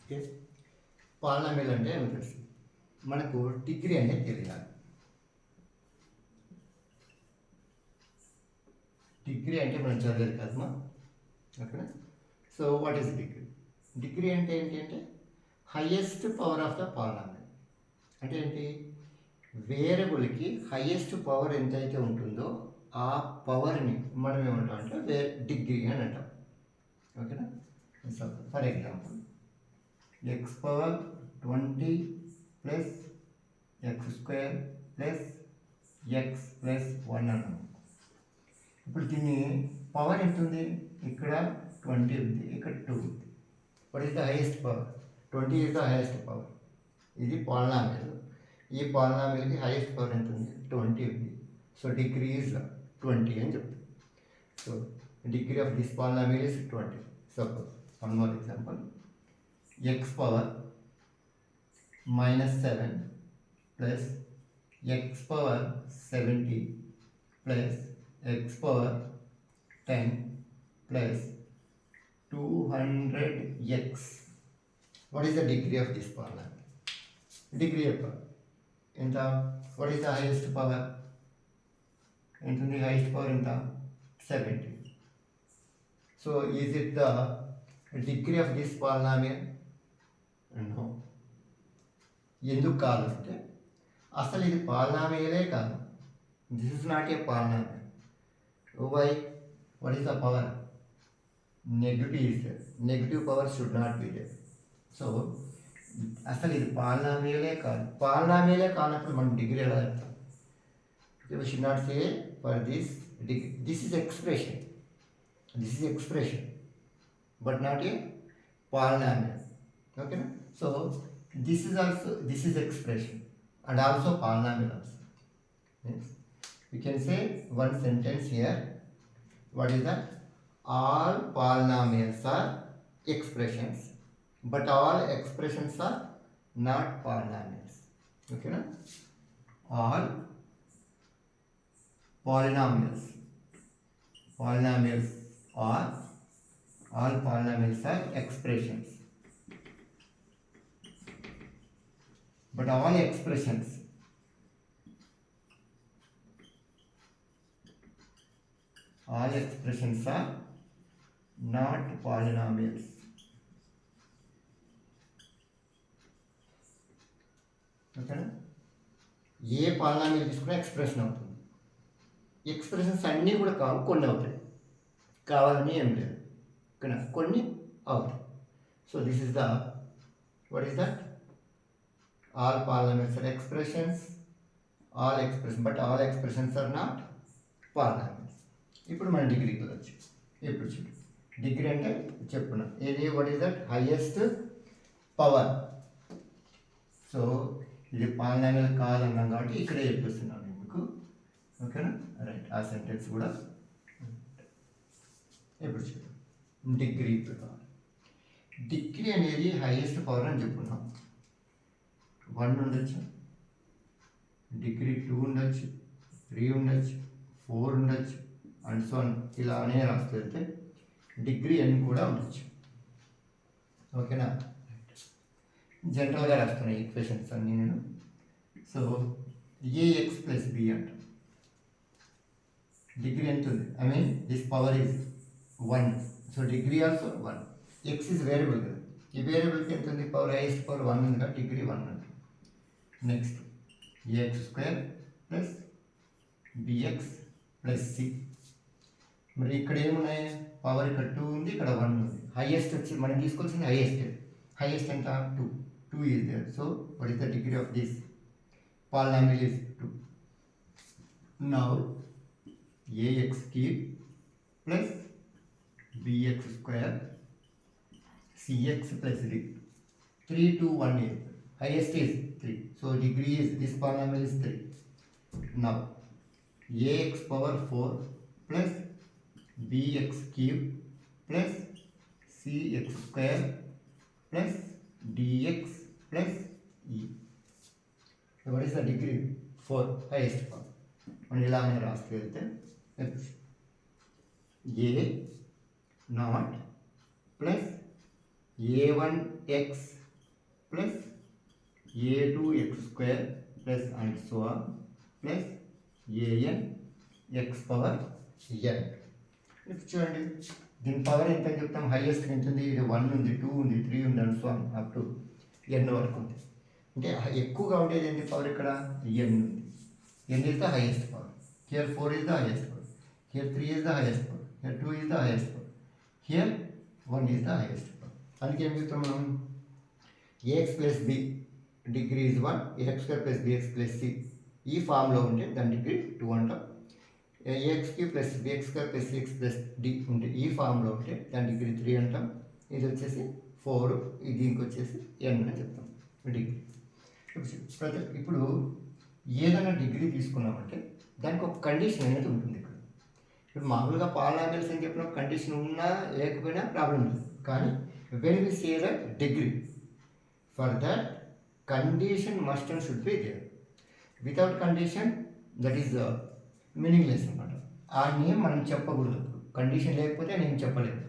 Okay, polynomial అంటే ఏమో తెలుసు మనకు. డిగ్రీ అనేది తెలియాలి. డిగ్రీ అంటే మనం చదివేది కదమ్మా అక్కడ. So what is degree? Degree అంటే ఏంటి అంటే highest power of the polynomial. అంటే ఏంటి? వేరియబుల్కి హయ్యెస్ట్ పవర్ ఎంతైతే ఉంటుందో ఆ పవర్ని మనం ఏమంటాం అంటే డిగ్రీ అని అంటాం. ఓకేనా? For example X power 20 plus X square plus X plus 1 అన్నాము. ఇప్పుడు దీన్ని పవర్ ఎంత ఉంది? ఇక్కడ 20 ఉంది, ఇక్కడ 2 ఉంది. What is the highest power? 20 is the highest power. ఇది పాలినామియల్. ఈ పాలినామియల్కి హైయెస్ట్ పవర్ ఎంత ఉంది? 20 ఉంది. సో డిగ్రీ ఈజ్ 20 అని చెప్తుంది. So degree of this polynomial is 20. Suppose one more example, X power -7 plus X power 70 plus X power 10 plus 200x. What is the degree of this polynomial? Degree of power ఎంత? What is the highest power? ఎంత ఉంది? highest power ఎంత? 70. So is it the degree of this polynomial? No. ఎందుకు కాదు అంటే అసలు ఇది పాలినామియలే కాదు. This is not a polynomial. Why? What is the power? Negative is there. Negative power should not be there. So అసలు ఇది పాలినామియలే కాదు. పాలినామియలే కానప్పుడు మనం డిగ్రీ ఎలా చెప్తాం? We should not say for this degree. This is expression. This is expression but not a polynomial. ఓకేనా? So this is also, this is expression and also polynomial also. Yes. We can say one sentence here. What is that? All polynomials are expressions, but all expressions are not polynomials. Okay, na? All polynomials are, all polynomials are expressions, but all expressions are not polynomials. ఓకేనా? ఏ polynomial తీసుకున్నా expression అవుతుంది. Expressions అన్నీ కూడా కావు, కొన్ని అవుతాయి. కావాలని ఏం లేదు, ఓకేనా? కొన్ని అవుతాయి. So this is the, what is that? All polynomials are expressions, but all expressions are not polynomials. ఇప్పుడు మన డిగ్రీకి వెళ్ళచ్చు. ఇప్పుడు చూడు, డిగ్రీ అంటే చెప్పుకున్నాం ఏది? What is that? Highest power. So ఇది పాలినామియల్ కాదన్నాం కాబట్టి ఇక్కడే చెప్పిస్తున్నాను మీకు. ఓకేనా? రైట్. ఆ సెంటెన్స్ కూడా ఇప్పుడు చూడు, డిగ్రీ. డిగ్రీ అనేది హైయెస్ట్ పవర్ అని చెప్పుకున్నాం. 1 ఉండొచ్చు, డిగ్రీ 2 ఉండొచ్చు, 3 ఉండొచ్చు, 4 ఉండొచ్చు, అండ్ సో ఇలానే రాస్తే డిగ్రీ n కూడా ఉండొచ్చు. ఓకేనా? జనరల్గా రాస్తున్నాయి ఈక్వేషన్స్ అన్నీ నేను. సో ఏఎక్స్ ప్లస్ బి అంట. డిగ్రీ ఎంత ఉంది? I mean this power is 1. So degree also 1. X is variable కదా. ఈ వేరియబుల్కి ఎంత ఉంది? పవర్ హైయెస్ట్ పవర్ 1 ఉంది కదా, డిగ్రీ 1 అంట. Next A X square plus B X plus C. మరి ఇక్కడ ఏమున్నాయి? పవర్ ఇక్కడ 2 ఉంది, ఇక్కడ 1 ఉంది. హైయెస్ట్ వచ్చి మనం తీసుకోవాల్సింది హైయెస్ట్ ఎంత? 2. 2 is there. So what is the degree of this polynomial is 2. Now A X cube plus B X square C X plus D. 3, 2, 1 is highest is 3. So degree is, this polynomial is 3. Now ax power 4 plus bx cube plus cx square plus dx plus e. So what is the degree? 4, highest power. మనం ఇలానే రాస్తే వెళ్తే a naught plus a1x plus a2x square plus and so on plus an x power n. ఇప్పుడు చూడండి దీని power ఎంత అని చెప్తాం, హైయెస్ట్ ఎంత ఉంది, ఇది 1 ఉంది, 2 ఉంది, 3 ఉంది and so on up to n వరకు ఉంది. అంటే ఎక్కువగా ఉండేది ఏంటి పవర్ ఇక్కడ, n ఉంది. n is the highest power. Here 4 is the highest power. Here 3 is the highest power. Here 2 is the highest power. Here 1 is the highest power. అందుకే ఏం చెప్తాం మనం, ax plus b degree is 1, ax square plus bx plus c ఈ ఫామ్లో ఉంటే దాని డిగ్రీ 2 అంటాం. axకి plus bx square plus cx plus d ఉంటే ఈ ఫామ్లో ఉంటే దాని డిగ్రీ 3 అంటాం. ఇది వచ్చేసి 4, ఇది దీనికి వచ్చేసి n అని చెప్తాం డిగ్రీ. ఇప్పుడు ఏదైనా డిగ్రీ తీసుకున్నామంటే దానికి ఒక కండిషన్ అనేది ఉంటుంది ఇక్కడ. ఇప్పుడు మామూలుగా పాలినామియల్స్ అని చెప్పిన కండిషన్ ఉన్నా లేకపోయినా ప్రాబ్లం లేదు. కానీ when we say that degree, for that condition must and should be there. Without condition that is meaningless అనమాట. ఆ నేమ్ మనం చెప్పకూడదు. కండిషన్ లేకపోతే నేను చెప్పలేను,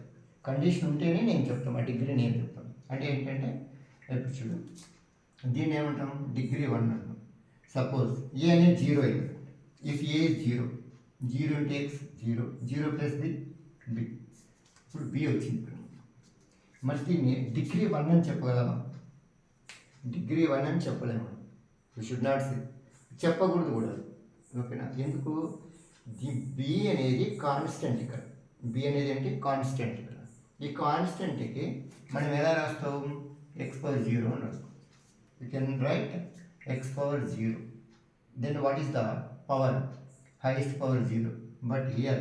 కండిషన్ ఉంటేనే నేను చెప్తాను, ఆ డిగ్రీ నేను చెప్తాను. అంటే ఏంటంటే ఇప్పుడు చూడు, దీన్ని ఏమంటాం, డిగ్రీ 1 అంటాం. సపోజ్ ఏ అనేది 0 అయింది. If A is 0, 0 into X 0, 0 plus B B. ఇప్పుడు బి వచ్చింది. ఇప్పుడు మరి దీన్ని డిగ్రీ 1 అని చెప్పగలమా? డిగ్రీ 1 అని చెప్పలేము. యూ షుడ్ నాట్ సే, చెప్పకూడదు కూడా. ఓకేనా? ఎందుకు, ది బి అనేది కాన్స్టెంట్ ఇక్కడ. బి అనేది ఏంటి, కాన్స్టెంట్ ఇక్కడ. ఈ కాన్స్టెంట్కి మనం ఎలా రాస్తాం, ఎక్స్ పవర్ 0 అని రాస్తాం. You can write x power 0. Then what is the power? Highest power 0. But here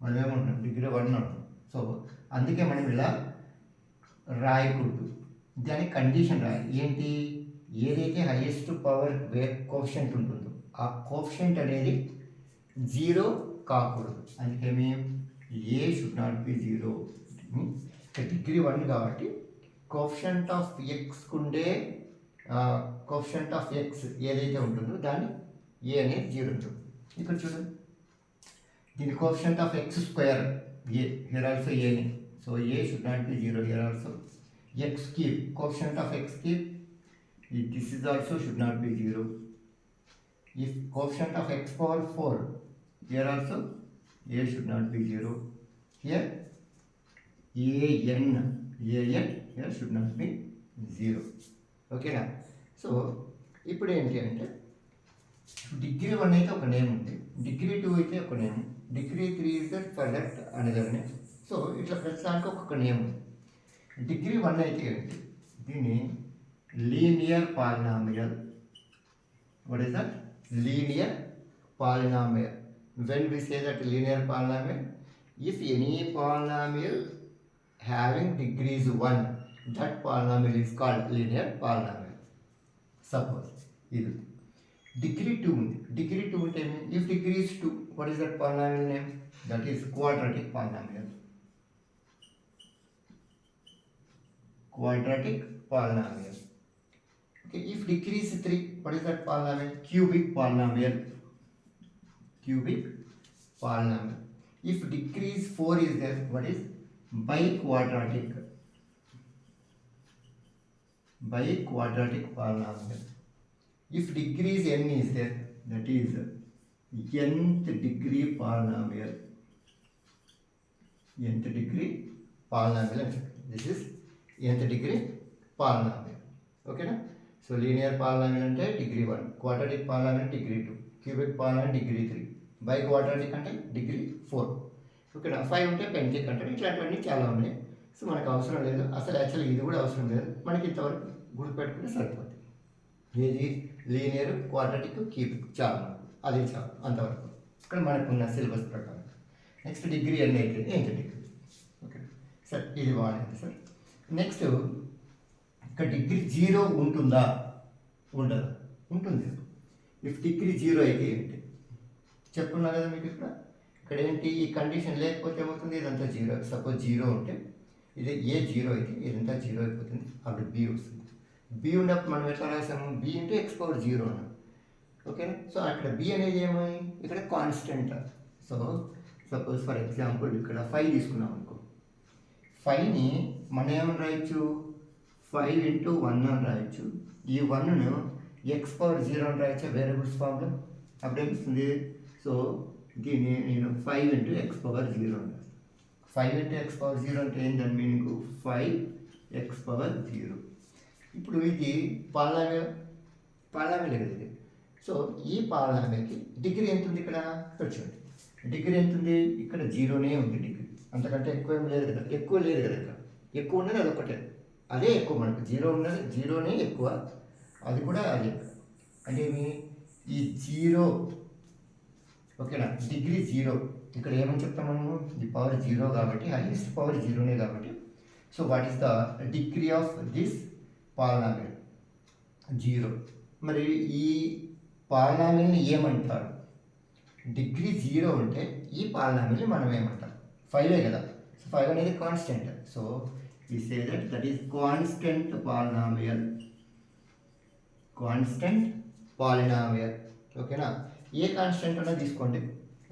మనం ఏమంటాం, డిగ్రీ 1 అంటాం. సో అందుకే మనం ఇలా రాయకూడదు, దాని కండిషన్ రాయాలి. ఏంటి, ఏదైతే హైయెస్ట్ పవర్ కోఎఫిషియంట్ ఉంటుందో ఆ కోఎఫిషియంట్ అనేది 0 కాకూడదు. అందుకేమి ఏ షుడ్ నాట్ బి 0. డిగ్రీ 1 కాబట్టి కోఎఫిషియంట్ ఆఫ్ ఎక్స్కు ఉండే కోఎఫిషియంట్ ఆఫ్ ఎక్స్ ఏదైతే ఉంటుందో దాన్ని ఏ అనేది 0 ఉంటుంది. ఇక్కడ చూడండి, దీని coefficient of x square a, here also ఏని. So a should not be 0 here also. X cube, coefficient of x cube, this is also should not be 0. If coefficient of x power 4, here also a should not be 0. Here an here should not be 0. ఓకేనా? So ఇప్పుడు ఏంటి అంటే, degree 1 అయితే ఒక name ఉంది, degree 2 అయితే ఒక name, degree 3 is that for that another name. So ఇట్లా ప్రతిదానికి ఒక్కొక్క నేమ్ ఉంది. డిగ్రీ 1 అయితే ఏంటి, దీన్ని linear polynomial. What is that, linear polynomial. When we say that linear polynomial, if any polynomial having degrees 1, that polynomial is called linear polynomial. Suppose ఇది degree 2 ఉంది. Degree 2 ఉంటే if degree is 2, what is that polynomial name? That is quadratic polynomial. Quadratic polynomial. Okay, if degree is 3, what is that polynomial? Cubic polynomial. Cubic polynomial. If degree is 4 is there, what is biquadratic. Biquadratic polynomial. If degrees n is there, that is nth degree polynomial. Nth degree polynomial. This is nth degree polynomial. Okay na? So linear polynomial ante degree 1, quadratic polynomial degree 2, cubic polynomial degree 3, biquadratic ante degree 4. ఓకేనా? 5 ఉంటే పెంటిక్ అంటారు. ఇట్లాంటివన్నీ చాలా ఉన్నాయి. So మనకు అవసరం లేదు అసలు, యాక్చువల్లీ ఇది కూడా అవసరం లేదు మనకి. ఇంతవరకు గుర్తుపెట్టుకుంటే సరిపోతుంది. ఏది, లీనియర్, క్వాడ్రాటిక్, క్యూబిక్ చాలు, అది చాలు అంతవరకు ఇక్కడ మనకున్న సిలబస్ ప్రకారం. నెక్స్ట్ డిగ్రీ ఎన్ని అయితే ఏంటి డిగ్రీ. ఓకే సార్, ఇది బాగుంది సార్. నెక్స్ట్ ఇక్కడ డిగ్రీ 0 ఉంటుందా, ఉండదా? ఉంటుంది. ఇఫ్ డిగ్రీ 0 అయితే ఏంటి చెప్పున్నా కదా మీకు. ఇక్కడ ఏంటి, ఈ కండిషన్ లేకపోతే ఏమవుతుంది, ఇదంతా 0. సపోజ్ 0 ఉంటే ఇది ఏ 0 అయితే ఇదంతా 0 అయిపోతుంది. అప్పుడు బి వస్తుంది. బి ఉన్నప్పుడు మనం ఎట్లా రాసాము, బి ఇంటూ ఎక్స్ పవర్ 0 అన్నాం. ఓకేనా? సో అక్కడ బి అనేది ఏమై, ఇక్కడ constant. So suppose for example ఇక్కడ 5 తీసుకున్నాం అనుకో. 5ని మనం ఏమని రాయొచ్చు, 5 ఇంటూ 1 అని రాయొచ్చు. ఈ 1ను ఎక్స్ పవర్ 0 అని రాయొచ్చు వేరియబుల్స్ ఫామ్లో. అప్పుడు ఏమిస్తుంది? సో దీన్ని నేను 5 ఇంటూ ఎక్స్ పవర్ 0 అని రాస్తాను. 5 ఇంటూ ఎక్స్ పవర్ 0 అంటే ఏంటి దాని మీనింగ్? 5 X power 0. ఇప్పుడు ఇది పాలినామియల్ కదా ఇది. సో ఈ పాలినామియల్కి డిగ్రీ ఎంత ఉంది ఇక్కడ? చూడండి, డిగ్రీ ఎంత ఉంది? ఇక్కడ 0నే ఉంది డిగ్రీ, అంతకంటే ఎక్కువ ఏం లేదు కదా. ఎక్కువ లేదు కదా ఇక్కడ. ఎక్కువ ఉన్నది అదొకటే, అదే ఎక్కువ మనకు. 0 ఉన్నది 0నే ఎక్కువ, అది కూడా అదే. అంటే ఏమి? ఈ 0, ఓకేనా, డిగ్రీ 0. ఇక్కడ ఏమని చెప్తాం మనము? ది పవర్ 0 కాబట్టి, హైయెస్ట్ పవర్ 0నే కాబట్టి. So what is the degree of this polynomial? 0. మరి ఈ పాలినామియల్ని ఏమంటారు? డిగ్రీ 0 ఉంటే ఈ పాలినామియల్ని మనం ఏమంటాం? 5 కదా. సో 5 అనేది constant. So we say that is constant polynomial. ఓకేనా? ఏ కాన్స్టెంట్ అన్నా తీసుకోండి.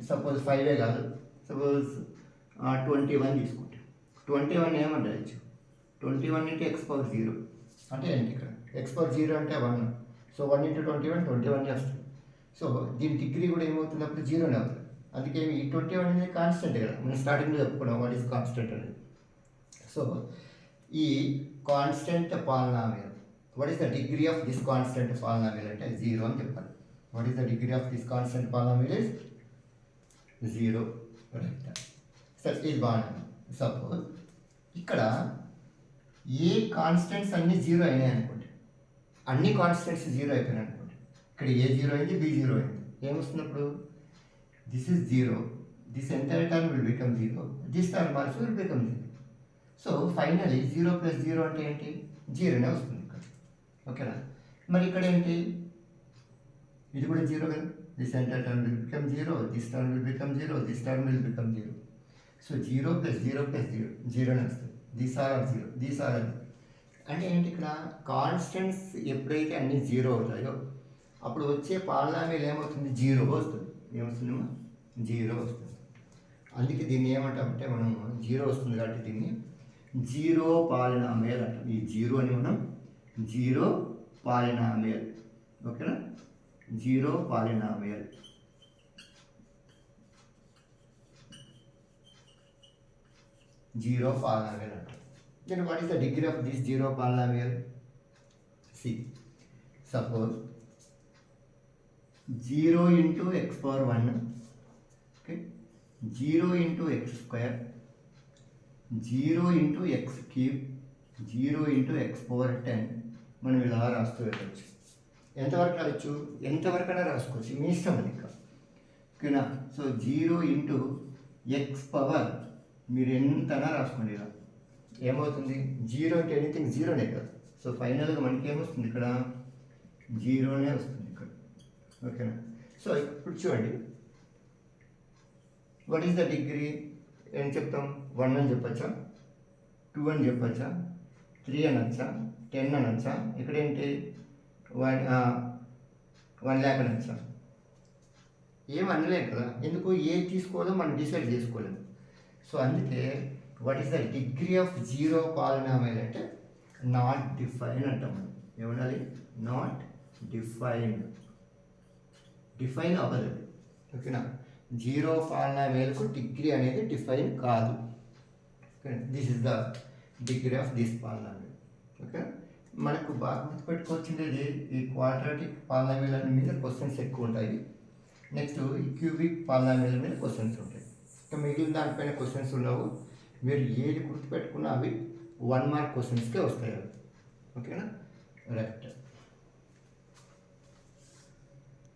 సపోజ్ 5 కాదు, సపోజ్ 21 తీసుకుంటే 21 ఏమంటారు? 21 ఇంటూ ఎక్స్ పవర్ 0 అంటే ఏంటి? ఇక్కడ ఎక్స్ పవర్ 0 అంటే 1. సో 1 ఇంటూ 21 వస్తుంది. సో దీని డిగ్రీ కూడా ఏమవుతుంది? అప్పుడు 0నే అవుతుంది. అందుకే ఈ 21 అనేది కాన్స్టెంట్ కదా, మనం స్టార్టింగ్లో చెప్పుకున్నాం వాట్ ఈస్ కాన్స్టెంట్ అనేది. సో ఈ constant polynomial, what is the degree of this constant polynomial అంటే 0 అని చెప్పాలి. What is the degree of this constant polynomial is 0. Right. సరే, ఇది బాగుంది. సపోజ్ ఇక్కడ ఏ కాన్స్టెంట్స్ అన్నీ 0 అయినాయి అనుకోండి, అన్ని కాన్స్టెంట్స్ 0 అయిపోయినాయి అనుకోండి. ఇక్కడ ఏ 0 అయింది, బి 0 అయింది. ఏమొస్తుంది అప్పుడు? This is 0, this entire term will become 0, this term also will become 0. So finally 0 plus 0 అంటే ఏంటి? 0నే వస్తుంది ఇక్కడ. ఓకేనా? మరి ఇక్కడ ఏంటి? ఇది కూడా 0 కదా. This entire term will become 0, this term will become 0, this term will become 0. So 0 plus 0 plus 0 0నే వస్తుంది. These are 0, these are 0. అంటే ఏంటి? ఇక్కడ కాన్స్టెంట్స్ ఎప్పుడైతే అన్ని 0 అవుతాయో అప్పుడు వచ్చే పాలినామియల్ ఏమవుతుంది? 0 వస్తుంది. ఏమొస్తుందేమో? 0 వస్తుంది. అందుకే దీన్ని ఏమంటామంటే మనం 0 వస్తుంది కాబట్టి దీన్ని 0 పాలినామియల్ అంటాం. ఈ 0 అని మనం 0 పాలినామియల్. ఓకేనా? 0 పాలినామియల్. అంటాం. Then what is the degree of this 0 polynomial? See, suppose 0 into x power 1, okay, 0 into x square, 0 into x cube, 0 into x power 10 మనం ఇలా రాస్తూ వెళ్ళచ్చు. ఎంతవరకు రాయొచ్చు? ఎంతవరకైనా రాసుకోవచ్చు, మీ ఇష్టం అది ఇంకా. ఓకేనా? సో 0 ఇంటూ ఎక్స్ పవర్ మీరు ఎంతనా రాసుకోండి. ఇలా ఏమవుతుంది? 0 అంటే ఎనీథింగ్ 0నే కదా. సో ఫైనల్గా మనకి ఏమొస్తుంది? ఇక్కడ 0నే వస్తుంది ఇక్కడ. ఓకేనా? సో ఇప్పుడు చూడండి, వాట్ ఈస్ ద డిగ్రీ? ఏం చెప్తాం? 1 అని చెప్పచ్చా, 2 అని చెప్పచ్చా, 3 అనొచ్చా, 10 అనొచ్చా, ఇక్కడ ఏంటి 1 lakh అనొచ్చా? ఏం అనలేం కదా. ఎందుకు? ఏ తీసుకోవాలో మనం డిసైడ్ చేసుకోలేము. సో అందుకే what is the degree of 0 polynomial అంటే నాట్ డిఫైన్ అంటాం మనం. ఏమనాలి? Not defined. డిఫైన్ అవ్వదు. ఓకేనా? 0 పాలినామియల్కు డిగ్రీ అనేది డిఫైన్ కాదు. Okay, this is the degree of this polynomial. Okay, మనకు బాగా గుర్తుపెట్టుకోవచ్చింది ఈ క్వాడ్రాటిక్ పాలినామియల్ మీద క్వశ్చన్స్ ఎక్కువ ఉంటాయి. నెక్స్ట్ ఈ క్యూబిక్ పాలినామియల్ మీద క్వశ్చన్స్ ఉంటాయి. ఇంకా మిగిలిన దానిపైన క్వశ్చన్స్ ఉండవు. మీరు ఏది గుర్తుపెట్టుకున్నా అవి 1 మార్క్ క్వశ్చన్స్కే వస్తాయి. ఓకేనా? రైట్.